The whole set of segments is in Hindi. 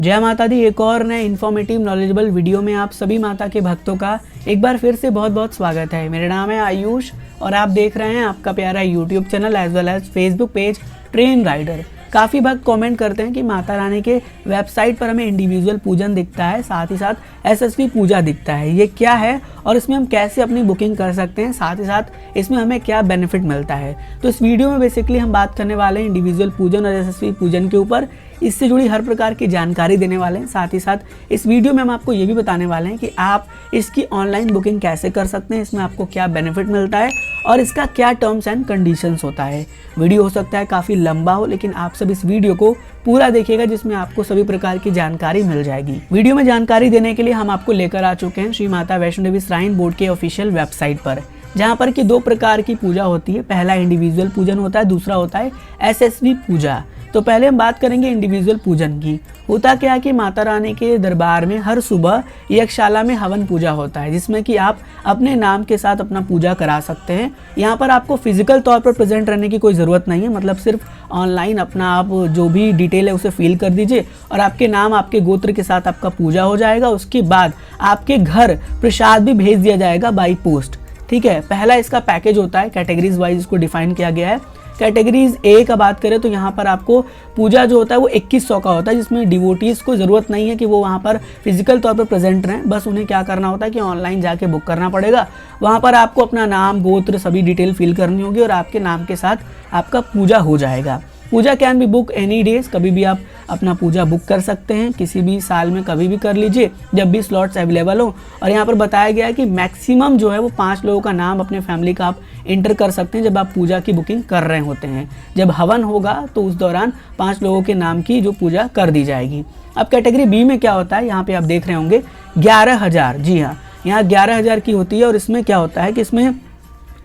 जय माता दी। एक और नए इन्फॉर्मेटिव नॉलेजेबल वीडियो में आप सभी माता के भक्तों का एक बार फिर से बहुत बहुत स्वागत है। मेरा नाम है आयुष और आप देख रहे हैं आपका प्यारा YouTube channel as well as Facebook page train rider. काफ़ी भक्त कमेंट करते हैं कि माता रानी के वेबसाइट पर हमें इंडिविजुअल पूजन दिखता है, साथ ही साथ एसएसवी पूजा दिखता है। ये क्या है और इसमें हम कैसे अपनी बुकिंग कर सकते हैं, साथ ही साथ इसमें हमें क्या बेनिफिट मिलता है। तो इस वीडियो में बेसिकली हम बात करने वाले हैं इंडिविजुअल पूजन और एसएसवी पूजन के ऊपर। इससे जुड़ी हर प्रकार की जानकारी देने वाले हैं। साथ ही साथ इस वीडियो में हम आपको ये भी बताने वाले हैं कि आप इसकी ऑनलाइन बुकिंग कैसे कर सकते हैं, इसमें आपको क्या बेनिफिट मिलता है और इसका क्या टर्म्स एंड कंडीशंस होता है। वीडियो हो सकता है काफ़ी लंबा हो, लेकिन आप सब इस वीडियो को पूरा देखिएगा जिसमें आपको सभी प्रकार की जानकारी मिल जाएगी। वीडियो में जानकारी देने के लिए हम आपको लेकर आ चुके हैं श्री माता वैष्णो देवी श्राइन बोर्ड के ऑफिशियल वेबसाइट पर, जहाँ पर कि दो प्रकार की पूजा होती है। पहला इंडिविजुअल पूजन होता है, दूसरा होता है एसएसवी पूजा। तो पहले हम बात करेंगे इंडिविजुअल पूजन की। होता क्या है कि माता रानी के दरबार में हर सुबह यज्ञशाला में हवन पूजा होता है, जिसमें कि आप अपने नाम के साथ अपना पूजा करा सकते हैं। यहाँ पर आपको फिजिकल तौर पर प्रेजेंट रहने की कोई ज़रूरत नहीं है, मतलब सिर्फ ऑनलाइन अपना आप जो भी डिटेल है उसे फिल कर दीजिए और आपके नाम आपके गोत्र के साथ आपका पूजा हो जाएगा। उसके बाद आपके घर प्रसाद भी भेज दिया जाएगा बाई पोस्ट। ठीक है, पहला इसका पैकेज होता है, कैटेगरीज वाइज इसको डिफाइन किया गया है। कैटेगरीज ए का बात करें तो यहाँ पर आपको पूजा जो होता है वो 2100 का होता है, जिसमें डिवोटीज़ को ज़रूरत नहीं है कि वो वहाँ पर फिजिकल तौर पर प्रेजेंट रहें। बस उन्हें क्या करना होता है कि ऑनलाइन जाके बुक करना पड़ेगा। वहाँ पर आपको अपना नाम गोत्र सभी डिटेल फिल करनी होगी और आपके नाम के साथ आपका पूजा हो जाएगा। Puja can be book any days, कभी भी आप अपना पूजा बुक कर सकते हैं, किसी भी साल में कभी भी कर लीजिए जब भी स्लॉट्स अवेलेबल हो। और यहाँ पर बताया गया है कि मैक्सिमम जो है वो 5 लोगों का नाम अपने फैमिली का आप इंटर कर सकते हैं जब आप पूजा की बुकिंग कर रहे होते हैं। जब हवन होगा तो उस दौरान 5 लोगों के नाम की जो पूजा कर दी जाएगी। अब कैटेगरी बी में क्या होता है, यहाँ पे आप देख रहे होंगे 11,000। जी हाँ, यहाँ 11,000 की होती है और इसमें क्या होता है कि इसमें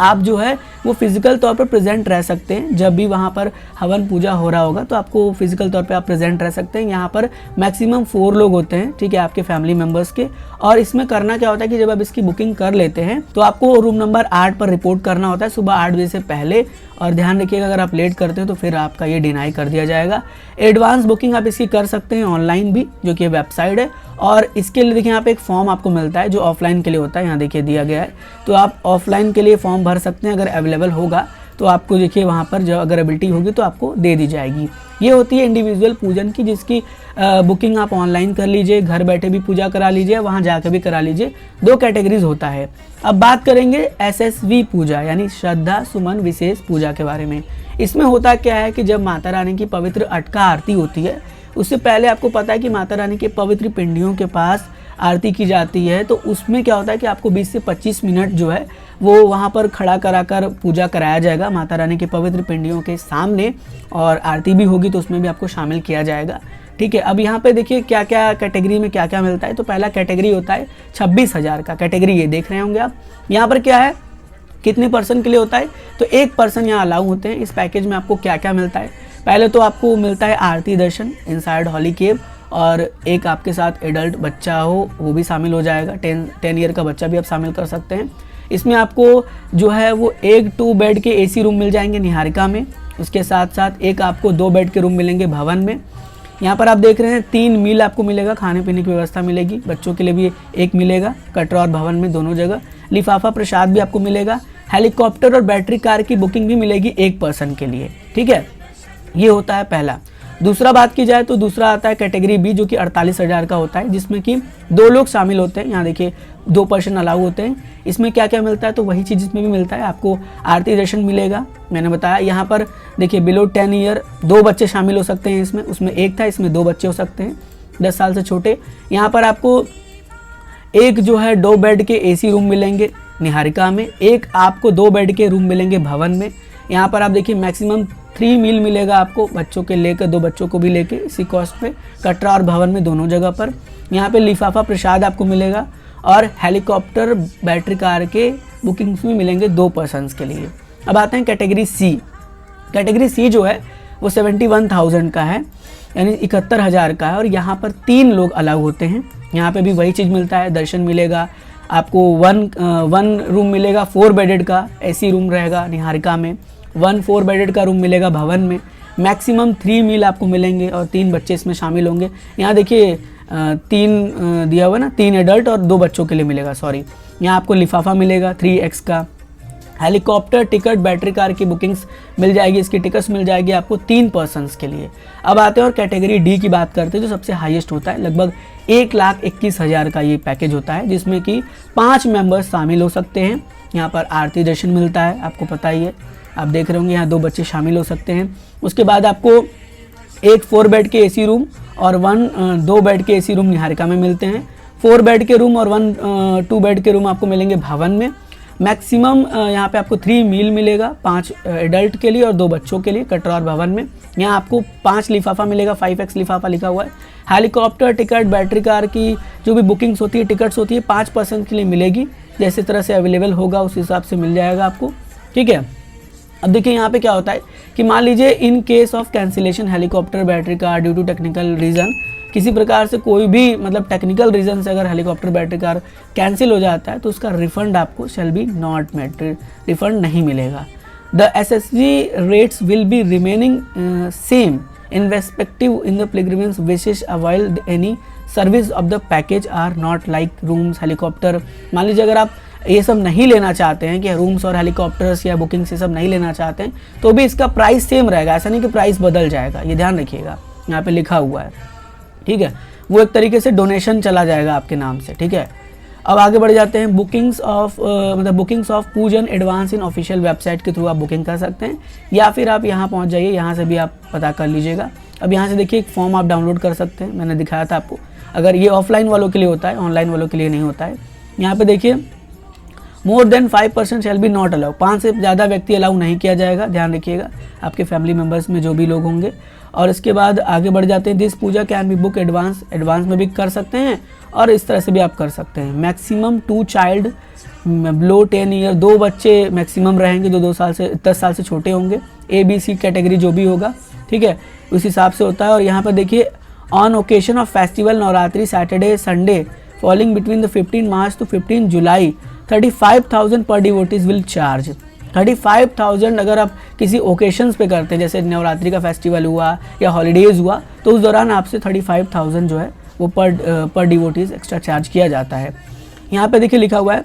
आप जो है वो फिजिकल तौर पर प्रेजेंट रह सकते हैं। जब भी वहाँ पर हवन पूजा हो रहा होगा तो आपको फिजिकल तौर पे आप प्रेजेंट रह सकते हैं। यहाँ पर मैक्सिमम 4 लोग होते हैं, ठीक है, आपके फैमिली मेम्बर्स के। और इसमें करना क्या होता है कि जब आप इसकी बुकिंग कर लेते हैं तो आपको रूम नंबर 8 पर रिपोर्ट करना होता है सुबह 8 बजे से पहले। और ध्यान रखिएगा अगर आप लेट करते हैं तो फिर आपका ये डिनाई कर दिया जाएगा। एडवांस बुकिंग आप इसकी कर सकते हैं ऑनलाइन भी, जो कि वेबसाइट है। और इसके लिए देखिए यहाँ पे एक फॉर्म आपको मिलता है जो ऑफलाइन के लिए होता है, यहाँ देखिए दिया गया है। तो आप ऑफलाइन के लिए फॉर्म भर सकते हैं, अगर अवेलेबल होगा तो आपको देखिए वहाँ पर जो अगर एबिलिटी होगी तो आपको दे दी जाएगी। ये होती है इंडिविजुअल पूजन की, जिसकी बुकिंग आप ऑनलाइन कर लीजिए, घर बैठे भी पूजा करा लीजिए, वहाँ जाकर भी करा लीजिए। 2 कैटेगरीज होता है। अब बात करेंगे एसएसवी पूजा यानी श्रद्धा सुमन विशेष पूजा के बारे में। इसमें होता क्या है कि जब माता रानी की पवित्र अटका आरती होती है, उससे पहले आपको पता है कि माता रानी के पवित्र पिंडियों के पास आरती की जाती है। तो उसमें क्या होता है कि आपको 20 से 25 मिनट जो है वो वहाँ पर खड़ा कराकर पूजा कराया जाएगा माता रानी के पवित्र पिंडियों के सामने, और आरती भी होगी तो उसमें भी आपको शामिल किया जाएगा। ठीक है, अब यहाँ पे देखिए क्या क्या कैटेगरी में क्या क्या मिलता है। तो पहला कैटेगरी होता है 26,000 का कैटेगरी, ये देख रहे होंगे आप। यहाँ पर क्या है, कितने पर्सन के लिए होता है, तो 1 पर्सन यहाँ अलाउ होते हैं। इस पैकेज में आपको क्या क्या मिलता है, पहले तो आपको मिलता है आरती दर्शन इनसाइड हॉली केव, और एक आपके साथ एडल्ट बच्चा हो वो भी शामिल हो जाएगा। 10 ईयर का बच्चा भी आप शामिल कर सकते हैं। इसमें आपको जो है वो 2 बेड के एसी रूम मिल जाएंगे निहारिका में। उसके साथ साथ एक आपको 2 बेड के रूम मिलेंगे भवन में। यहाँ पर आप देख रहे हैं 3 मील आपको मिलेगा, खाने पीने की व्यवस्था मिलेगी। बच्चों के लिए भी 1 मिलेगा, कटरा और भवन में दोनों जगह। लिफाफा प्रसाद भी आपको मिलेगा। हेलीकॉप्टर और बैटरी कार की बुकिंग भी मिलेगी 1 पर्सन के लिए। ठीक है, ये होता है पहला। दूसरा बात की जाए तो दूसरा आता है कैटेगरी बी, जो कि 48,000 का होता है, जिसमें कि 2 लोग शामिल होते हैं। यहाँ देखिए 2 पर्सन अलाउ होते हैं। इसमें क्या क्या मिलता है, तो वही चीज़ इसमें भी मिलता है। आपको आरती दर्शन मिलेगा, मैंने बताया। यहाँ पर देखिए बिलो 10 ईयर 2 बच्चे शामिल हो सकते हैं इसमें। उसमें 1 था, इसमें 2 बच्चे हो सकते हैं 10 साल से छोटे। यहाँ पर आपको एक जो है 2 बेड के एसी रूम मिलेंगे निहारिका में, एक आपको 2 बेड के रूम मिलेंगे भवन में। यहाँ पर आप देखिए मैक्सिमम 3 मील मिलेगा आपको, बच्चों के लेकर 2 बच्चों को भी लेके इसी कॉस्ट पे, कटरा और भवन में दोनों जगह पर। यहाँ पे लिफाफा प्रसाद आपको मिलेगा और हेलीकॉप्टर बैटरी कार के बुकिंग्स में मिलेंगे 2 पर्सन्स के लिए। अब आते हैं कैटेगरी सी। कैटेगरी सी जो है वो 71,000 का है, यानी 71,000 का है। और यहाँ पर 3 लोग अलाउ होते हैं। यहाँ पे भी वही चीज़ मिलता है, दर्शन मिलेगा आपको। 1 रूम मिलेगा 4 बेडेड का एसी रूम रहेगा निहारिका में। 1 4 बेडेड का रूम मिलेगा भवन में। मैक्सिमम 3 मील आपको मिलेंगे और 3 बच्चे इसमें शामिल होंगे। यहाँ देखिए 3 दिया हुआ ना, 3 एडल्ट और 2 बच्चों के लिए मिलेगा, सॉरी। यहाँ आपको लिफाफा मिलेगा 3x का। हेलीकॉप्टर टिकट, बैटरी कार की बुकिंग्स मिल जाएगी, इसकी टिकट्स मिल जाएगी आपको 3 पर्सनस के लिए। अब आते हैं और कैटेगरी डी की बात करते हैं, जो सबसे हाईएस्ट होता है। लगभग 1,21,000 का ये पैकेज होता है, जिसमें कि 5 मेंबर्स शामिल हो सकते हैं। यहाँ पर आरती दर्शन मिलता है, आपको पता ही है, आप देख रहे होंगे। यहाँ 2 बच्चे शामिल हो सकते हैं। उसके बाद आपको एक 4 बेड के AC रूम और 2 बेड के AC रूम निहारिका में मिलते हैं। 4 बेड के रूम और 2 बेड के रूम आपको मिलेंगे भवन में। मैक्सिमम यहाँ पे आपको 3 मील मिलेगा, 5 एडल्ट के लिए और 2 बच्चों के लिए, कटरा और भवन में। यहाँ आपको 5 लिफाफा मिलेगा, 5x लिफाफा लिखा हुआ है। हेलीकॉप्टर टिकट, बैटरी कार की जो भी बुकिंग्स होती है, टिकट्स होती है, 5 पर्सन के लिए मिलेगी। जैसे तरह से अवेलेबल होगा उस हिसाब से मिल जाएगा आपको, ठीक है। अब देखिए यहाँ पे क्या होता है कि मान लीजिए in case of cancellation helicopter battery car due to technical reason, किसी प्रकार से कोई भी मतलब टेक्निकल रीज़न से अगर हेलीकॉप्टर बैटरी कार कैंसिल हो जाता है तो उसका रिफंड आपको shall be not met, refund नहीं मिलेगा। The SSG rates will be remaining same in respective in the pilgrimage विशेष avoid any service of the package are not like rooms helicopter. मान लीजिए अगर आप ये सब नहीं लेना चाहते हैं कि रूम्स और हेलीकॉप्टर्स या बुकिंग्स ये सब नहीं लेना चाहते हैं, तो भी इसका प्राइस सेम रहेगा, ऐसा नहीं कि प्राइस बदल जाएगा, ये ध्यान रखिएगा, यहाँ पे लिखा हुआ है, ठीक है। वो एक तरीके से डोनेशन चला जाएगा आपके नाम से, ठीक है। अब आगे बढ़ जाते हैं। बुकिंग्स ऑफ पूजन एडवांस इन ऑफिशियल वेबसाइट के थ्रू आप बुकिंग कर सकते हैं, या फिर आप यहाँ पहुँच जाइए, यहाँ से भी आप पता कर लीजिएगा। अब यहाँ से देखिए एक फॉर्म आप डाउनलोड कर सकते हैं, मैंने दिखाया था आपको। अगर ये ऑफलाइन वालों के लिए होता है, ऑनलाइन वालों के लिए नहीं होता है। यहाँ पे देखिए more than 5% shell be not allow, 5 से ज़्यादा व्यक्ति अलाउ नहीं किया जाएगा, ध्यान रखिएगा, आपके फैमिली मेम्बर्स में जो भी लोग होंगे। और इसके बाद आगे बढ़ जाते हैं। This puja can be book advance में भी कर सकते हैं और इस तरह से भी आप कर सकते हैं। मैक्सिमम 2 चाइल्ड बिलो 10 ईयर, 2 बच्चे मैक्सिमम रहेंगे जो 10 साल से छोटे होंगे। ABC कैटेगरी जो भी होगा, ठीक है, उस हिसाब से होता है। और यहाँ पर देखिए on occasion of festival Navratri Saturday Sunday falling between the 15 March two 15 जुलाई 35,000 पर डिवोटीज विल चार्ज। 35,000 अगर आप किसी ओकेशंस पे करते हैं, जैसे नवरात्रि का फेस्टिवल हुआ या हॉलीडेज़ हुआ, तो उस दौरान आपसे 35,000 जो है वो पर डिवोटीज एक्स्ट्रा चार्ज किया जाता है। यहाँ पे देखिए लिखा हुआ है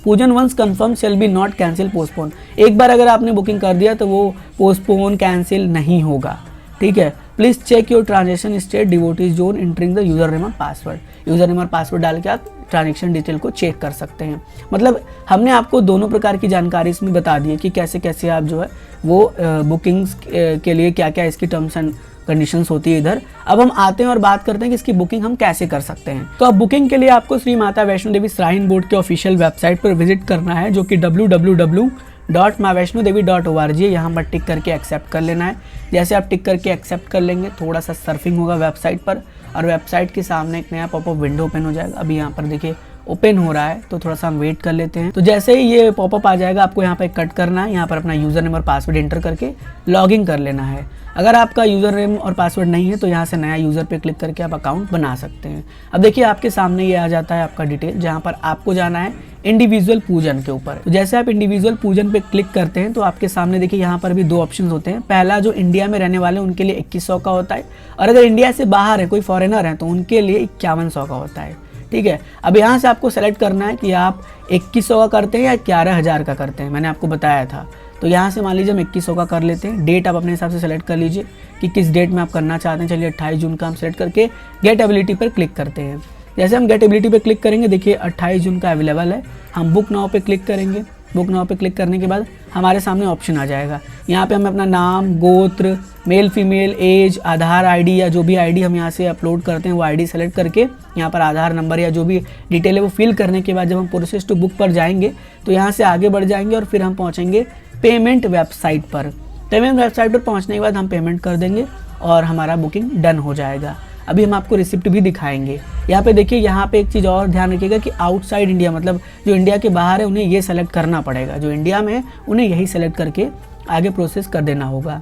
pujan once confirm shall be not cancel postpone. एक बार अगर आपने बुकिंग कर दिया तो वो पोस्टपोन कैंसिल नहीं होगा, ठीक है। Please check your transaction state devotees zone entering the user name और पासवर्ड। यूजर नेम और पासवर्ड डाल के आप ट्रांजेक्शन डिटेल को चेक कर सकते हैं। मतलब हमने आपको दोनों प्रकार की जानकारी इसमें बता दी है कि कैसे कैसे आप जो है वो बुकिंग्स के लिए क्या क्या इसकी टर्म्स एंड कंडीशंस होती है इधर। अब हम आते हैं और बात करते हैं कि इसकी बुकिंग हम कैसे कर सकते हैं। तो अब बुकिंग के लिए आपको श्री माता वैष्णो देवी श्राइन बोर्ड के ऑफिशियल वेबसाइट पर विजिट करना है, जो कि www.maavaishnodevi.org है। यहाँ पर टिक करके एक्सेप्ट कर लेना है। जैसे आप टिक करके एक्सेप्ट कर लेंगे, थोड़ा सा सर्फिंग होगा वेबसाइट पर और वेबसाइट के सामने एक नया पॉपअप विंडो ओपन हो जाएगा। अभी यहाँ पर देखिए ओपन हो रहा है, तो थोड़ा सा हम वेट कर लेते हैं। तो जैसे ही ये पॉपअप आ जाएगा, आपको यहाँ पे कट करना है, यहाँ पर अपना यूज़र नेम और पासवर्ड एंटर करके लॉगिन कर लेना है। अगर आपका यूज़र नेम और पासवर्ड नहीं है तो यहाँ से नया यूज़र पे क्लिक करके आप अकाउंट बना सकते हैं। अब देखिए आपके सामने ये आ जाता है आपका डिटेल, जहाँ पर आपको जाना है इंडिविजुअल पूजन के ऊपर। तो जैसे आप इंडिविजुअल पूजन पे क्लिक करते हैं तो आपके सामने देखिए यहाँ पर भी 2 ऑप्शन होते हैं। पहला जो इंडिया में रहने वाले उनके लिए 2100 का होता है, और अगर इंडिया से बाहर है कोई फॉरेनर है तो उनके लिए 5100 का होता है, ठीक है। अब यहाँ से आपको सेलेक्ट करना है कि आप 2100 का करते हैं या 11,000 का करते हैं, मैंने आपको बताया था। तो यहाँ से मान लीजिए हम 2100 का कर लेते हैं। डेट आप अपने हिसाब से सेलेक्ट कर लीजिए कि किस डेट में आप करना चाहते हैं। चलिए 28 जून का हम सेलेक्ट करके गेट एबिलिटी पर क्लिक करते हैं। जैसे हम गेट एबिलिटी पे क्लिक करेंगे, देखिए 28 जून का अवेलेबल है। हम बुक नाउ पे क्लिक करेंगे। बुक नाउ पे क्लिक करने के बाद हमारे सामने ऑप्शन आ जाएगा। यहाँ पे हमें अपना नाम, गोत्र, मेल फीमेल, एज, आधार आईडी या जो भी आईडी हम यहाँ से अपलोड करते हैं वो आईडी सेलेक्ट करके यहाँ पर आधार नंबर या जो भी डिटेल है वो फिल करने के बाद जब हम प्रोसेस टू बुक पर जाएंगे तो यहाँ से आगे बढ़ जाएंगे और फिर हम पहुँचेंगे पेमेंट वेबसाइट पर। पेमेंट वेबसाइट पर पहुँचने के बाद हम पेमेंट कर देंगे और हमारा बुकिंग डन हो जाएगा। अभी हम आपको रिसिप्ट भी दिखाएंगे। यहाँ पे देखिए, यहाँ पे एक चीज़ और ध्यान रखिएगा कि आउटसाइड इंडिया मतलब जो इंडिया के बाहर है उन्हें ये सेलेक्ट करना पड़ेगा, जो इंडिया में है उन्हें यही सेलेक्ट करके आगे प्रोसेस कर देना होगा,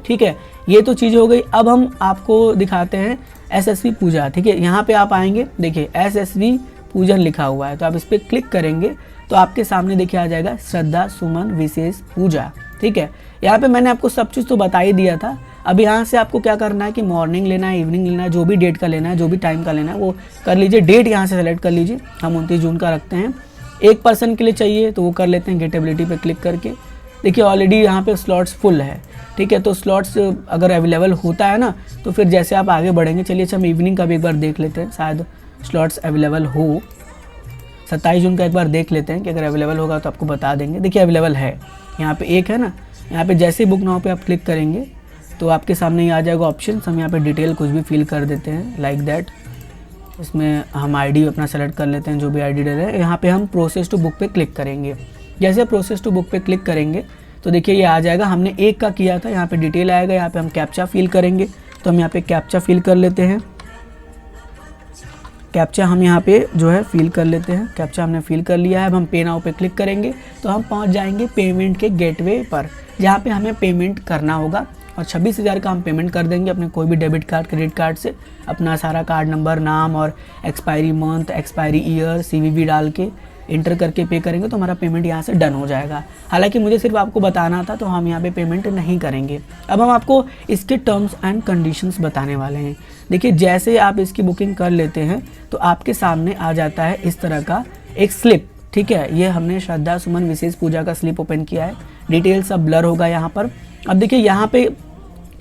ठीक है। ये तो चीज़ हो गई। अब हम आपको दिखाते हैं SSV पूजा, ठीक है। यहाँ पे आप आएंगे, देखिए SSV पूजन लिखा हुआ है, तो आप इस पर क्लिक करेंगे तो आपके सामने देखिए आ जाएगा श्रद्धा सुमन विशेष पूजा। ठीक है, यहाँ पे मैंने आपको सब चीज़ तो बता ही दिया था। अब यहाँ से आपको क्या करना है कि मॉर्निंग लेना है, इवनिंग लेना है, जो भी डेट का लेना है, जो भी टाइम का लेना है वो कर लीजिए। डेट यहाँ से सेलेक्ट कर लीजिए, हम 29 जून का रखते हैं। एक पर्सन के लिए चाहिए तो वो कर लेते हैं गेट एबिलिटी पे क्लिक करके। देखिए ऑलरेडी यहाँ पे स्लॉट्स फुल है। ठीक है, तो स्लॉट्स अगर अवेलेबल होता है ना तो फिर जैसे आप आगे बढ़ेंगे। चलिए अच्छा हम इवनिंग का भी एक बार देख लेते हैं, शायद स्लॉट्स अवेलेबल हो। 27 जून का एक बार देख लेते हैं कि अगर अवेलेबल होगा तो आपको बता देंगे। देखिए अवेलेबल है, यहाँ पे एक है ना, यहाँ पे जैसे बुक नाउ पे आप क्लिक करेंगे तो आपके सामने ही आ जाएगा ऑप्शन। हम यहाँ पे डिटेल कुछ भी फिल कर देते हैं लाइक दैट। इसमें हम आईडी अपना सेलेक्ट कर लेते हैं, जो भी आईडी डल है। यहाँ पे हम प्रोसेस टू बुक पे क्लिक करेंगे। जैसे प्रोसेस टू बुक पे क्लिक करेंगे तो देखिए ये आ जाएगा, हमने एक का किया था। यहाँ पे डिटेल आएगा, यहाँ पे हम कैप्चा फिल करेंगे। तो हम यहाँ पे कैप्चा फिल कर लेते हैं। कैप्चा हम यहाँ पे जो है फिल कर लेते हैं। कैप्चा हमने फिल कर लिया है। अब हम पे नाउ पे क्लिक करेंगे तो हम पहुँच जाएंगे पेमेंट के गेटवे पर, जहाँ पे हमें पेमेंट करना होगा। और 26,000 का हम पेमेंट कर देंगे अपने कोई भी डेबिट कार्ड क्रेडिट कार्ड से। अपना सारा कार्ड नंबर, नाम और expiry month, expiry year, CVV डाल के इंटर करके पे करेंगे तो हमारा पेमेंट यहाँ से डन हो जाएगा। हालांकि मुझे सिर्फ आपको बताना था तो हम यहाँ पे पेमेंट नहीं करेंगे। अब हम आपको इसके टर्म्स एंड कंडीशंस बताने वाले हैं। देखिए जैसे आप इसकी बुकिंग कर लेते हैं तो आपके सामने आ जाता है इस तरह का एक स्लिप। ठीक है, ये हमने श्रद्धा सुमन विशेष पूजा का स्लिप ओपन किया है। डिटेल सब ब्लर होगा यहाँ पर। अब देखिए यहाँ पे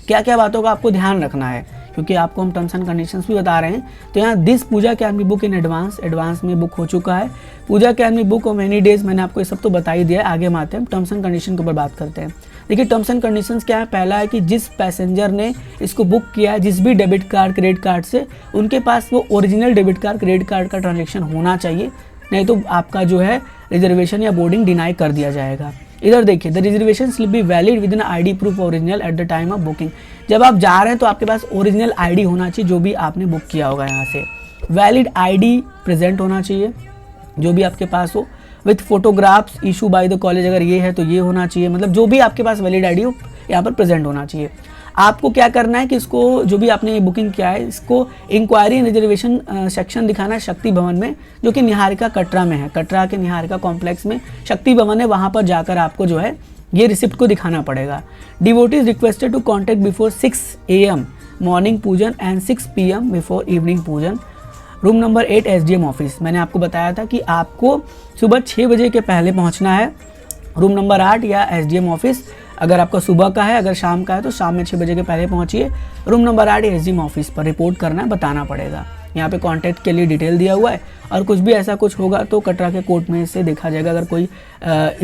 क्या क्या बातों का आपको ध्यान रखना है, क्योंकि आपको हम टर्म्स एंड कंडीशंस भी बता रहे हैं। तो यहाँ this puja can be book in advance में बुक हो चुका है। Puja can be book of any days, मैंने आपको ये सब तो बता ही दिया है। आगे हम आते हैं टर्म्स एंड कंडीशन के ऊपर बात करते हैं। देखिए टर्म्स एंड कंडीशंस क्या है। पहला है कि जिस पैसेंजर ने इसको बुक किया है, जिस भी डेबिट कार्ड क्रेडिट कार्ड से, उनके पास वो original debit card credit card का ट्रांजेक्शन होना चाहिए, नहीं तो आपका जो है रिजर्वेशन या बोर्डिंग डिनाई कर दिया जाएगा। इधर देखिए, the reservation slip be valid with an ID proof original at the time of booking. जब आप जा रहे हैं तो आपके पास ओरिजिनल ID होना चाहिए, जो भी आपने बुक किया होगा। यहाँ से वैलिड ID प्रेजेंट होना चाहिए, जो भी आपके पास हो। With photographs issue by the college, अगर ये है तो ये होना चाहिए। मतलब जो भी आपके पास वैलिड ID हो यहाँ पर प्रेजेंट होना चाहिए। आपको क्या करना है कि इसको, जो भी आपने बुकिंग किया है, इसको इंक्वायरी एंड रिजर्वेशन सेक्शन दिखाना है शक्ति भवन में, जो कि निहारिका कटरा में है। कटरा के निहारिका कॉम्प्लेक्स में शक्ति भवन है, वहाँ पर जाकर आपको जो है ये रिसिप्ट को दिखाना पड़ेगा। Devotees requested to contact before 6 AM morning pujan and 6 PM before evening pujan. Room number 8 SDM office. मैंने आपको बताया था कि आपको सुबह 6 बजे के पहले पहुँचना है रूम नंबर 8 या SDM ऑफिस। अगर आपका सुबह का है, अगर शाम का है तो शाम में 6 बजे के पहले पहुंचिए। रूम नंबर 8 SDM ऑफिस पर रिपोर्ट करना है, बताना पड़ेगा। यहाँ पे कांटेक्ट के लिए डिटेल दिया हुआ है, और कुछ भी ऐसा कुछ होगा तो कटरा के कोर्ट में से देखा जाएगा। अगर कोई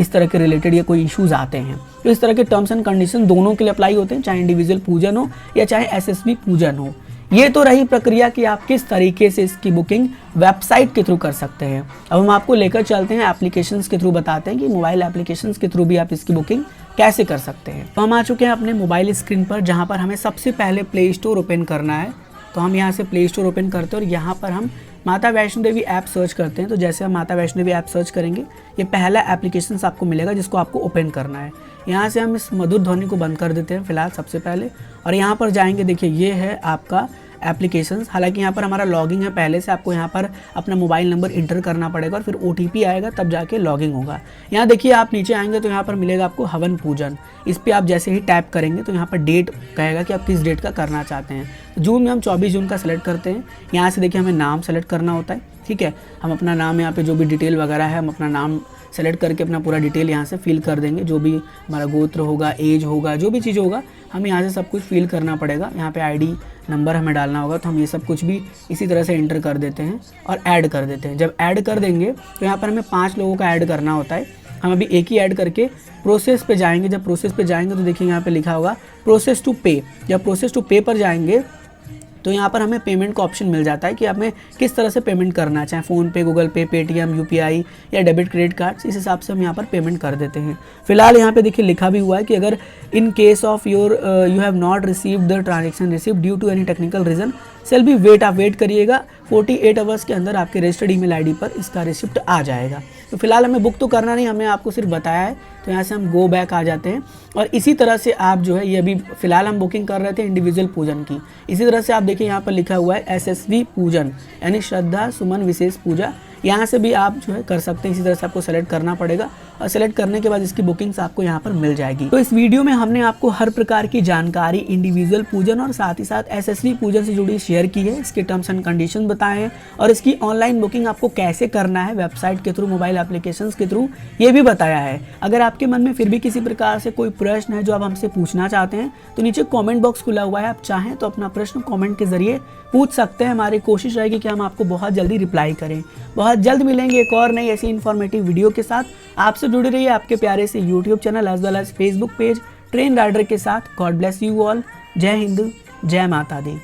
इस तरह के रिलेटेड या कोई इश्यूज आते हैं तो इस तरह के टर्म्स एंड कंडीशन दोनों के लिए अप्लाई होते हैं, चाहे इंडिविजुअल पूजन हो या चाहे SSB पूजन हो। ये तो रही प्रक्रिया कि आप किस तरीके से इसकी बुकिंग वेबसाइट के थ्रू कर सकते हैं। अब हम आपको लेकर चलते हैं एप्लीकेशंस के थ्रू, बताते हैं कि मोबाइल एप्लीकेशंस के थ्रू भी आप इसकी बुकिंग कैसे कर सकते हैं। तो हम आ चुके हैं अपने मोबाइल स्क्रीन पर, जहाँ पर हमें सबसे पहले प्ले स्टोर ओपन करना है। तो हम यहाँ से प्ले स्टोर ओपन करते हैं और यहाँ पर हम माता वैष्णो देवी ऐप सर्च करते हैं। तो जैसे हम माता वैष्णो देवी ऐप सर्च करेंगे, ये पहला एप्लीकेशन आपको मिलेगा जिसको आपको ओपन करना है। यहाँ से हम इस मधुर ध्वनि को बंद कर देते हैं फिलहाल सबसे पहले, और यहाँ पर जाएंगे। देखिए ये है आपका एप्लीकेशंस। हालांकि यहाँ पर हमारा लॉगिंग है पहले से, आपको यहाँ पर अपना मोबाइल नंबर इंटर करना पड़ेगा और फिर OTP आएगा, तब जाके लॉगिंग होगा। यहाँ देखिए आप नीचे आएंगे तो यहाँ पर मिलेगा आपको हवन पूजन। इस पर आप जैसे ही टैप करेंगे तो यहाँ पर डेट कहेगा कि आप किस डेट का करना चाहते हैं। जून में हम 24 जून का सेलेक्ट करते हैं। यहाँ से देखिए हमें नाम सेलेक्ट करना होता है। ठीक है, हम अपना नाम, यहाँ पे जो भी डिटेल वगैरह है, हम अपना नाम सेलेक्ट करके अपना पूरा डिटेल यहाँ से फिल कर देंगे। जो भी हमारा गोत्र होगा, एज होगा, जो भी चीज़ होगा, हमें यहाँ से सब कुछ फिल करना पड़ेगा। यहाँ पे ID नंबर हमें डालना होगा, तो हम ये सब कुछ भी इसी तरह से एंटर कर देते हैं और ऐड कर देते हैं। जब ऐड कर देंगे तो यहाँ पर हमें 5 लोगों का ऐड करना होता है। हम अभी एक ही ऐड करके प्रोसेस पे जाएंगे। जब प्रोसेस पे जाएंगे तो देखिए यहाँ पे लिखा होगा प्रोसेस टू पे। जब प्रोसेस टू पे पर जाएंगे तो यहाँ पर हमें पेमेंट का ऑप्शन मिल जाता है कि हमें किस तरह से पेमेंट करना है, चाहे फ़ोनपे, गूगल पे, पेटीएम, UPI या डेबिट क्रेडिट कार्ड। इस हिसाब से हम यहाँ पर पेमेंट कर देते हैं। फिलहाल यहाँ पे देखिए लिखा भी हुआ है कि अगर in case of your you have not received the transaction receipt due to any technical reason shall be wait, आप वेट करिएगा। 48 आवर्स के अंदर आपके रजिस्टर्ड ईमेल ID पर इसका रिसिप्ट आ जाएगा। तो फिलहाल हमें बुक तो करना नहीं, हमने आपको सिर्फ बताया है। तो यहाँ से हम गो बैक आ जाते हैं और इसी तरह से आप जो है, ये अभी फिलहाल हम बुकिंग कर रहे थे इंडिविजुअल पूजन की। इसी तरह से आप देखिए यहाँ पर लिखा हुआ है SSV पूजन, यानी श्रद्धा सुमन विशेष पूजा। यहाँ से भी आप जो है कर सकते हैं। इसी तरह से आपको सेलेक्ट करना पड़ेगा और सेलेक्ट करने के बाद इसकी बुकिंग्स आपको यहाँ पर मिल जाएगी। तो इस वीडियो में हमने आपको हर प्रकार की जानकारी इंडिविजुअल पूजन और साथ ही साथ एसएसवी पूजन से जुड़ी शेयर की है। इसके टर्म्स एंड कंडीशन बताए हैं और इसकी ऑनलाइन बुकिंग आपको कैसे करना है, वेबसाइट के थ्रू, मोबाइल एप्लीकेशंस के थ्रू, ये भी बताया है। अगर आपके मन में फिर भी किसी प्रकार से कोई प्रश्न है जो आप हमसे पूछना चाहते हैं तो नीचे कमेंट बॉक्स खुला हुआ है, आप चाहें तो अपना प्रश्न कमेंट के जरिए पूछ सकते हैं। हमारी कोशिश रहेगी कि हम आपको बहुत जल्दी रिप्लाई करें। बहुत जल्द मिलेंगे एक और नई ऐसी इन्फॉर्मेटिव वीडियो के साथ। आपसे जुड़े रहिए आपके प्यारे से YouTube channel as well as Facebook page train rider के साथ। God bless you all. जय हिंद, जय माता दी।